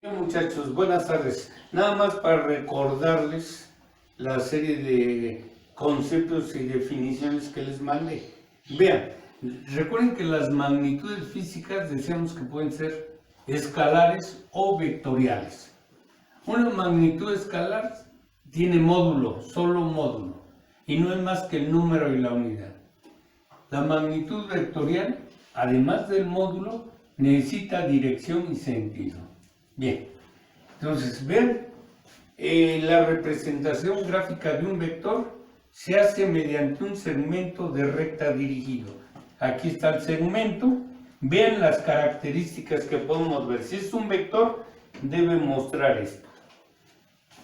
Bien, muchachos, buenas tardes. Nada más para recordarles la serie de conceptos y definiciones que les mandé. Vean, recuerden que las magnitudes físicas decíamos que pueden ser escalares o vectoriales. Una magnitud escalar tiene módulo, solo módulo, y no es más que el número y la unidad. La magnitud vectorial, además del módulo, necesita dirección y sentido. Bien, entonces vean, la representación gráfica de un vector se hace mediante un segmento de recta dirigido. Aquí está el segmento, vean las características que podemos ver. Si es un vector, debe mostrar esto.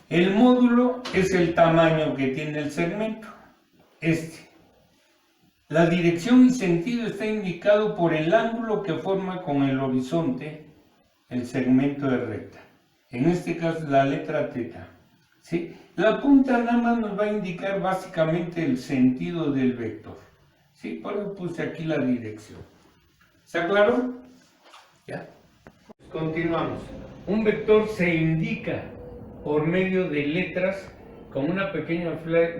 El módulo es el tamaño que tiene el segmento, La dirección y sentido está indicado por el ángulo que forma con el horizonte el segmento de recta. En este caso la letra θ. ¿Sí? La punta nada más nos va a indicar básicamente el sentido del vector. ¿Sí? Por eso puse aquí la dirección. ¿Está claro? ¿Ya? Continuamos. Un vector se indica por medio de letras con una pequeña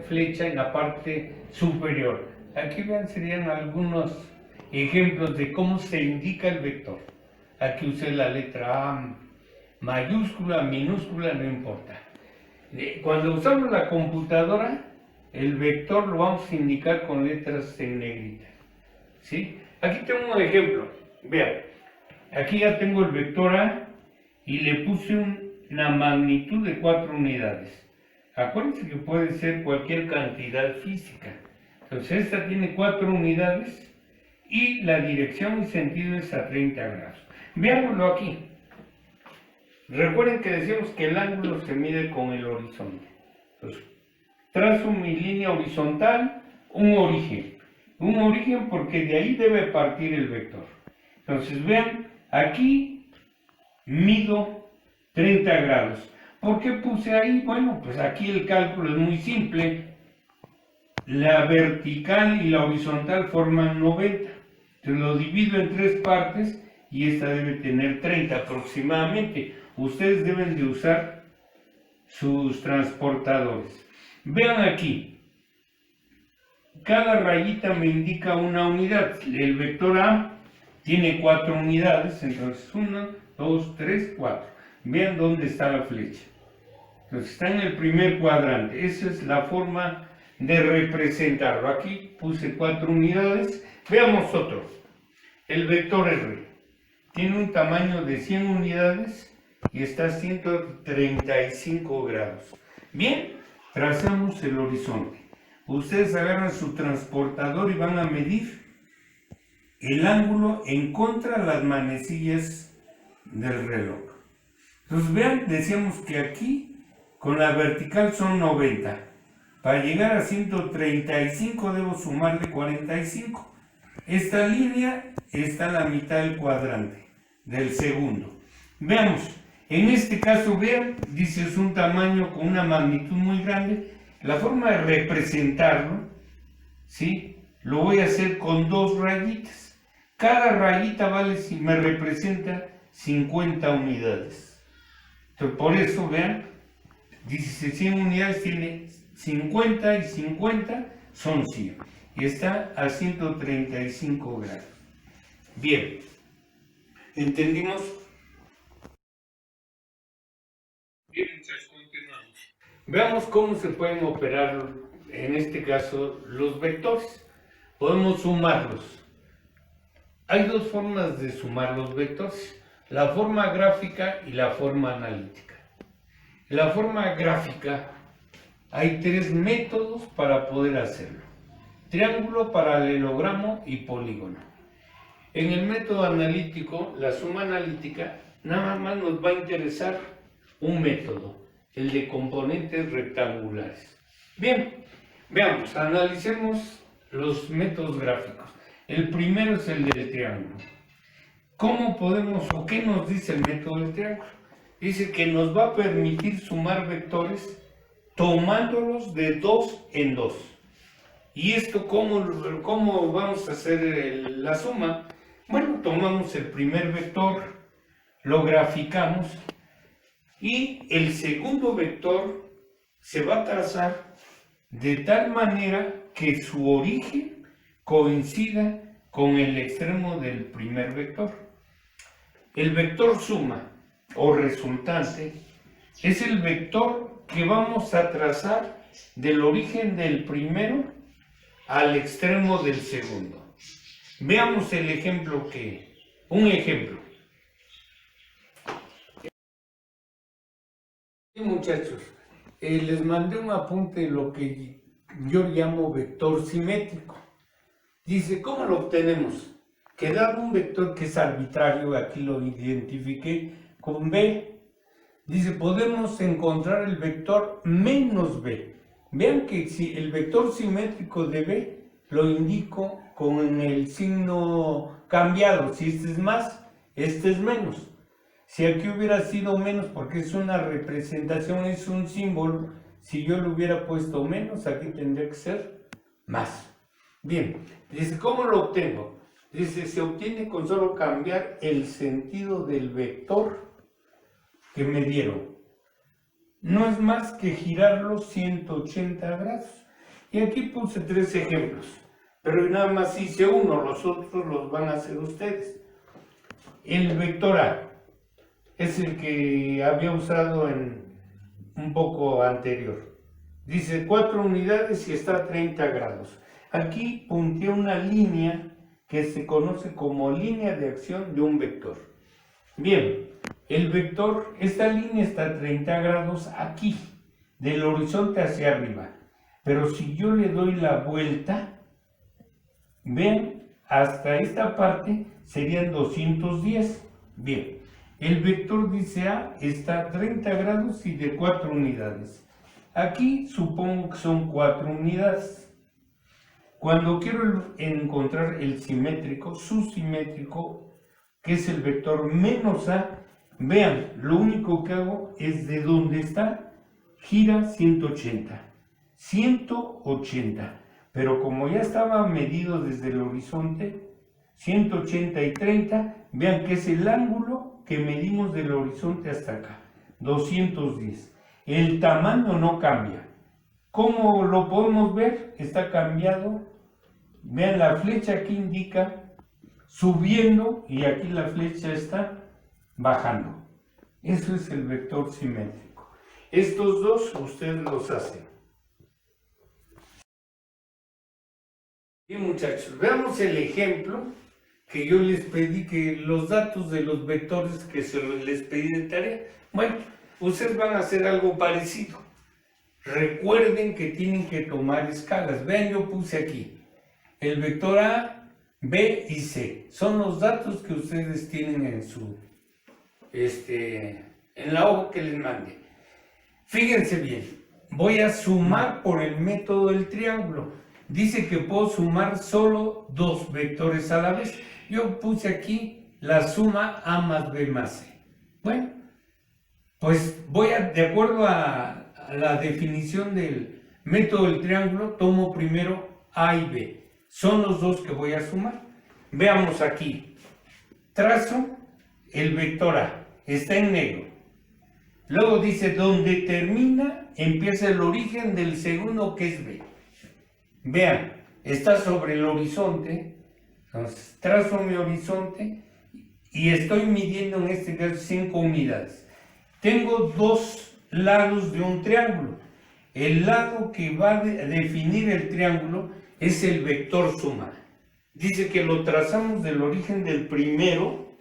flecha en la parte superior. Aquí vean, serían algunos ejemplos de cómo se indica el vector. Aquí usé la letra A, mayúscula, minúscula, no importa. Cuando usamos la computadora, el vector lo vamos a indicar con letras en negrita. ¿Sí? Aquí tengo un ejemplo. Vean, aquí ya tengo el vector A y le puse una magnitud de 4 unidades. Acuérdense que puede ser cualquier cantidad física. Entonces esta tiene 4 unidades y la dirección y sentido es a 30 grados. Veámoslo aquí. Recuerden que decíamos que el ángulo se mide con el horizonte. Entonces, trazo mi línea horizontal, un origen. Un origen porque de ahí debe partir el vector. Entonces vean, aquí mido 30 grados. ¿Por qué puse ahí? Bueno, pues aquí el cálculo es muy simple. La vertical y la horizontal forman 90. Entonces lo divido en 3 partes y esta debe tener 30 aproximadamente. Ustedes deben de usar sus transportadores. Vean aquí. Cada rayita me indica una unidad. El vector A tiene 4 unidades, entonces 1, 2, 3, 4. Vean dónde está la flecha. Entonces está en el primer cuadrante. Esa es la forma de representarlo. Aquí puse 4 unidades. Veamos otro. El vector R tiene un tamaño de 100 unidades y está a 135 grados. Bien, trazamos el horizonte. Ustedes agarran su transportador y van a medir el ángulo en contra de las manecillas del reloj. Entonces vean, decíamos que aquí con la vertical son 90. Para llegar a 135 debo sumarle 45. Esta línea está a la mitad del cuadrante, del segundo. Veamos, en este caso, vean, dice es un tamaño con una magnitud muy grande. La forma de representarlo, ¿sí? Lo voy a hacer con 2 rayitas. Cada rayita vale, si me representa 50 unidades. Entonces, por eso, vean, dice 100 unidades, tiene 50 y 50 son 100. Y está a 135 grados. Bien, ¿entendimos? Bien, muchachos, continuamos. Veamos cómo se pueden operar, en este caso, los vectores. Podemos sumarlos. Hay 2 formas de sumar los vectores, la forma gráfica y la forma analítica. En la forma gráfica hay 3 métodos para poder hacerlo: triángulo, paralelogramo y polígono. En el método analítico, la suma analítica, nada más nos va a interesar un método, el de componentes rectangulares. Bien, veamos, analicemos los métodos gráficos. El primero es el del triángulo. ¿Cómo podemos o qué nos dice el método del triángulo? Dice que nos va a permitir sumar vectores tomándolos de 2 en 2. ¿Y esto cómo vamos a hacer la suma? Bueno, tomamos el primer vector, lo graficamos Y el segundo vector se va a trazar de tal manera que su origen coincida con el extremo del primer vector. El vector suma o resultante es el vector que vamos a trazar del origen del primero al extremo del segundo. Veamos el ejemplo un ejemplo. Sí, muchachos, les mandé un apunte de lo que yo llamo vector simétrico. Dice, ¿cómo lo obtenemos? Que dado un vector que es arbitrario, aquí lo identifiqué con B, dice, podemos encontrar el vector menos B. Vean que si el vector simétrico de B lo indico con el signo cambiado. Si este es más, este es menos. Si aquí hubiera sido menos, porque es una representación, es un símbolo, si yo le hubiera puesto menos, aquí tendría que ser más. Bien, dice, ¿cómo lo obtengo? Dice, se obtiene con solo cambiar el sentido del vector que me dieron. No es más que girarlo 180 grados. Y aquí puse 3 ejemplos, pero nada más hice uno, los otros los van a hacer ustedes. El vector A es el que había usado en un poco anterior. Dice 4 unidades y está a 30 grados. Aquí punteé una línea que se conoce como línea de acción de un vector. Bien, el vector, esta línea está a 30 grados aquí, del horizonte hacia arriba. Pero si yo le doy la vuelta, ven, hasta esta parte serían 210. Bien, el vector dice A está a 30 grados y de 4 unidades. Aquí supongo que son 4 unidades. Cuando quiero encontrar el simétrico, su simétrico, que es el vector menos A, vean, lo único que hago es de donde está, gira 180. 180. Pero como ya estaba medido desde el horizonte, 180 y 30, vean que es el ángulo que medimos del horizonte hasta acá, 210. El tamaño no cambia. ¿Cómo lo podemos ver? Está cambiado. Vean, la flecha aquí indica subiendo y aquí la flecha está bajando. Eso es el vector simétrico. Estos dos ustedes los hacen. Bien, muchachos, veamos el ejemplo que yo les pedí, que los datos de los vectores que les pedí de tarea. Bueno, ustedes van a hacer algo parecido. Recuerden que tienen que tomar escalas. Vean, yo puse aquí el vector A, B y C. Son los datos que ustedes tienen en su en la hoja que les mande. Fíjense bien, voy a sumar por el método del triángulo. Dice que puedo sumar solo 2 vectores a la vez. Yo puse aquí la suma A más B más C. Bueno, pues de acuerdo a la definición del método del triángulo, tomo primero A y B. Son los 2 que voy a sumar. Veamos aquí. Trazo el vector A. Está en negro. Luego dice, donde termina, empieza el origen del segundo, que es B. Vean, está sobre el horizonte. Entonces, trazo mi horizonte y estoy midiendo en este caso 5 unidades. Tengo 2 lados de un triángulo. El lado que va a definir el triángulo es el vector suma. Dice que lo trazamos del origen del primero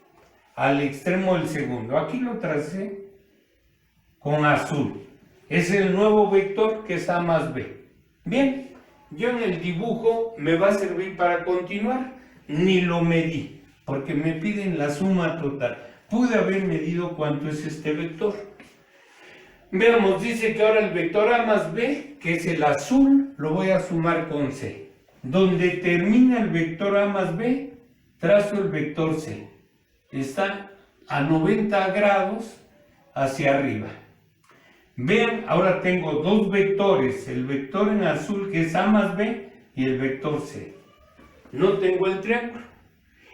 al extremo del segundo. Aquí lo tracé con azul. Es el nuevo vector que es A más B. Bien, yo en el dibujo me va a servir para continuar. Ni lo medí, porque me piden la suma total. Pude haber medido cuánto es este vector. Veamos, dice que ahora el vector A más B, que es el azul, lo voy a sumar con C. Donde termina el vector A más B, trazo el vector C. Está a 90 grados hacia arriba. Vean, ahora tengo 2 vectores, el vector en azul que es A más B y el vector C. No tengo el triángulo.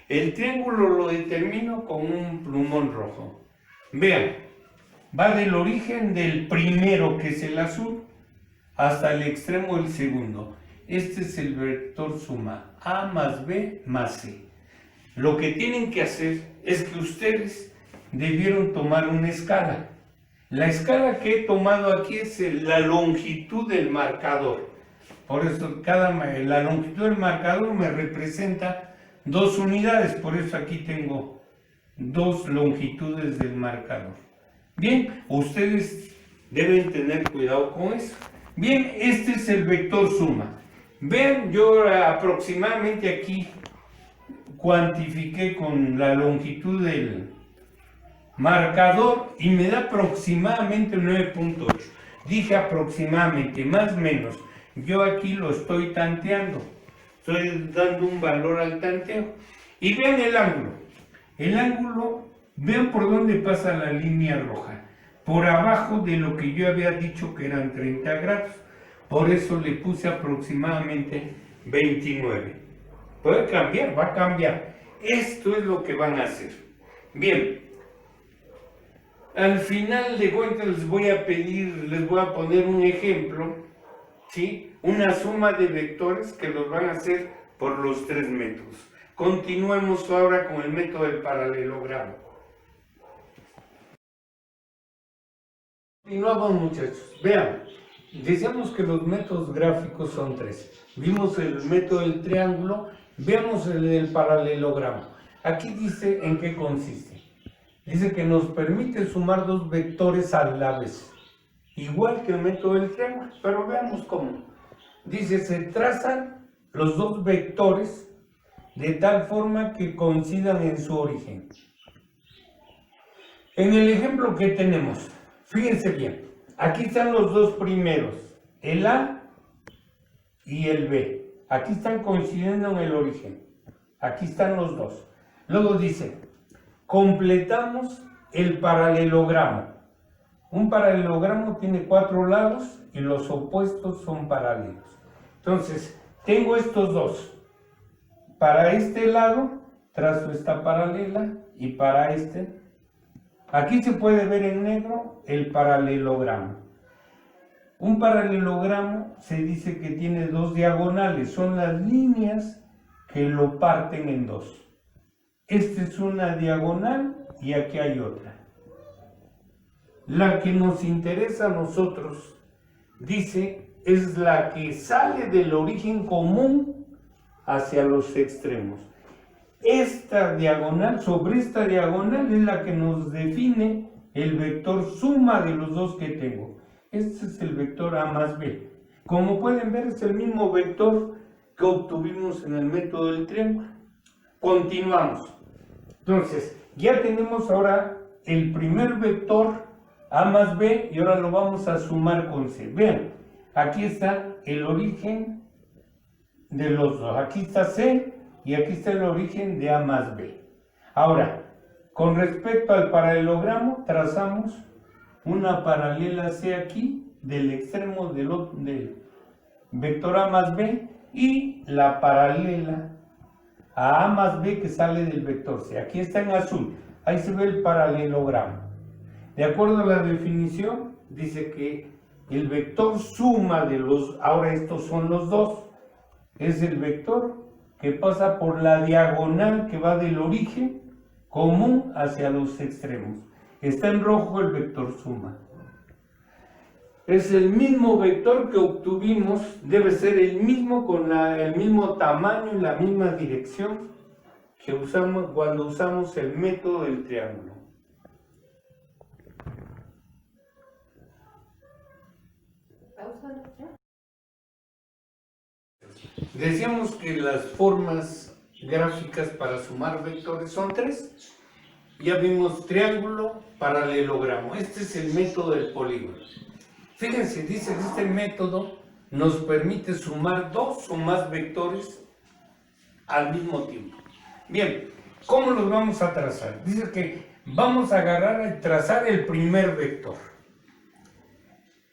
El triángulo lo determino con un plumón rojo. Vean, va del origen del primero, que es el azul, hasta el extremo del segundo. Este es el vector suma, A más B más C. Lo que tienen que hacer es que ustedes debieron tomar una escala. La escala que he tomado aquí es la longitud del marcador. Por eso la longitud del marcador me representa 2 unidades. Por eso aquí tengo 2 longitudes del marcador. Bien, ustedes deben tener cuidado con eso. Bien, este es el vector suma. Vean, yo aproximadamente aquí cuantifiqué con la longitud del marcador y me da aproximadamente 9.8. Dije aproximadamente, más o menos. Yo aquí lo estoy tanteando. Estoy dando un valor al tanteo. Y vean el ángulo. El ángulo, vean por dónde pasa la línea roja. Por abajo de lo que yo había dicho que eran 30 grados. Por eso le puse aproximadamente 29. Puede cambiar, va a cambiar. Esto es lo que van a hacer. Bien. Al final de cuentas les voy a poner un ejemplo, ¿sí? Una suma de vectores que los van a hacer por los 3 métodos. Continuemos ahora con el método del paralelogramo. Continuamos, muchachos. Vean, decíamos que los métodos gráficos son 3. Vimos el método del triángulo, veamos el del paralelogramo. Aquí dice en qué consiste. Dice que nos permite sumar 2 vectores a la vez, igual que el método del triángulo, pero veamos cómo. Dice, se trazan los 2 vectores de tal forma que coincidan en su origen. En el ejemplo que tenemos, fíjense bien, aquí están los 2 primeros, el A y el B. Aquí están coincidiendo en el origen. Aquí están los 2. Luego dice, completamos el paralelogramo. Un paralelogramo tiene 4 lados y los opuestos son paralelos. Entonces, tengo estos 2. Para este lado, trazo esta paralela y para este. Aquí se puede ver en negro el paralelogramo. Un paralelogramo se dice que tiene 2 diagonales. Son las líneas que lo parten en 2. Esta es una diagonal y aquí hay otra. La que nos interesa a nosotros, dice, es la que sale del origen común hacia los extremos. Esta diagonal, sobre esta diagonal, es la que nos define el vector suma de los 2 que tengo. Este es el vector A más B. Como pueden ver, es el mismo vector que obtuvimos en el método del triángulo. Continuamos. Entonces, ya tenemos ahora el primer vector A más B y ahora lo vamos a sumar con C. Vean, aquí está el origen de los 2. Aquí está C y aquí está el origen de A más B. Ahora, con respecto al paralelogramo, trazamos una paralela C aquí, del extremo del vector A más B, y la paralela a más B que sale del vector C. Aquí está en azul, ahí se ve el paralelogramo. De acuerdo a la definición, dice que el vector suma de los, ahora estos son los 2, es el vector que pasa por la diagonal que va del origen común hacia los extremos. Está en rojo el vector suma. Es el mismo vector que obtuvimos, debe ser el mismo con el mismo tamaño y la misma dirección que usamos cuando usamos el método del triángulo. Decíamos que las formas gráficas para sumar vectores son 3. Ya vimos triángulo, paralelogramo. Este es el método del polígono. Fíjense, dice que este método nos permite sumar 2 o más vectores al mismo tiempo. Bien, ¿cómo los vamos a trazar? Dice que vamos a agarrar y trazar el primer vector.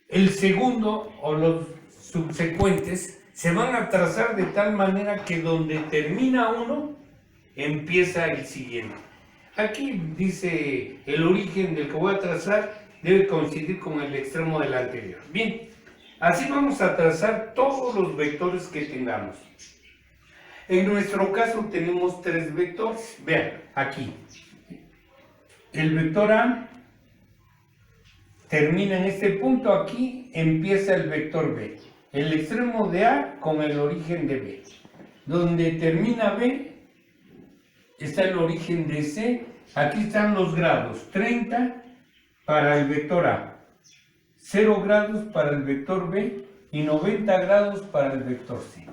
El segundo o los subsecuentes se van a trazar de tal manera que donde termina uno, empieza el siguiente. Aquí dice el origen del que voy a trazar, debe coincidir con el extremo del anterior. Bien, así vamos a trazar todos los vectores que tengamos. En nuestro caso tenemos 3 vectores. Vean, aquí. El vector A termina en este punto, aquí empieza el vector B. El extremo de A con el origen de B. Donde termina B está el origen de C. Aquí están los grados. 30 para el vector A, 0 grados para el vector B y 90 grados para el vector C.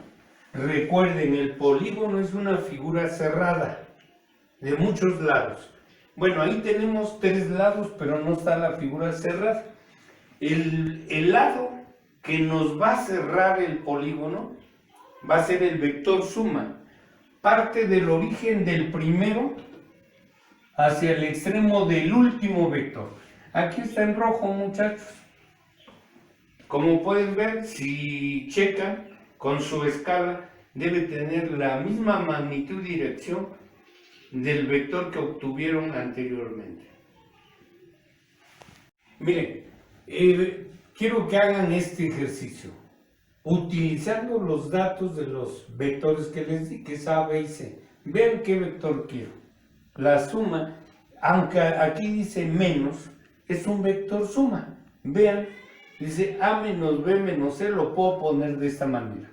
Recuerden, el polígono es una figura cerrada de muchos lados. Bueno, ahí tenemos 3 lados, pero no está la figura cerrada. El lado que nos va a cerrar el polígono va a ser el vector suma. Parte del origen del primero hacia el extremo del último vector. Aquí está en rojo, muchachos. Como pueden ver, si checan con su escala, debe tener la misma magnitud y dirección del vector que obtuvieron anteriormente. Miren, quiero que hagan este ejercicio, utilizando los datos de los vectores que les di, que es A, B y C. Vean qué vector quiero. La suma, aunque aquí dice menos, es un vector suma. Vean, dice A menos B menos C, lo puedo poner de esta manera.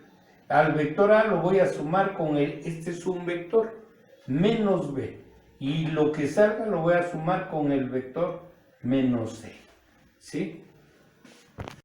Al vector A lo voy a sumar con este es un vector, menos B. Y lo que salga lo voy a sumar con el vector menos C. ¿Sí?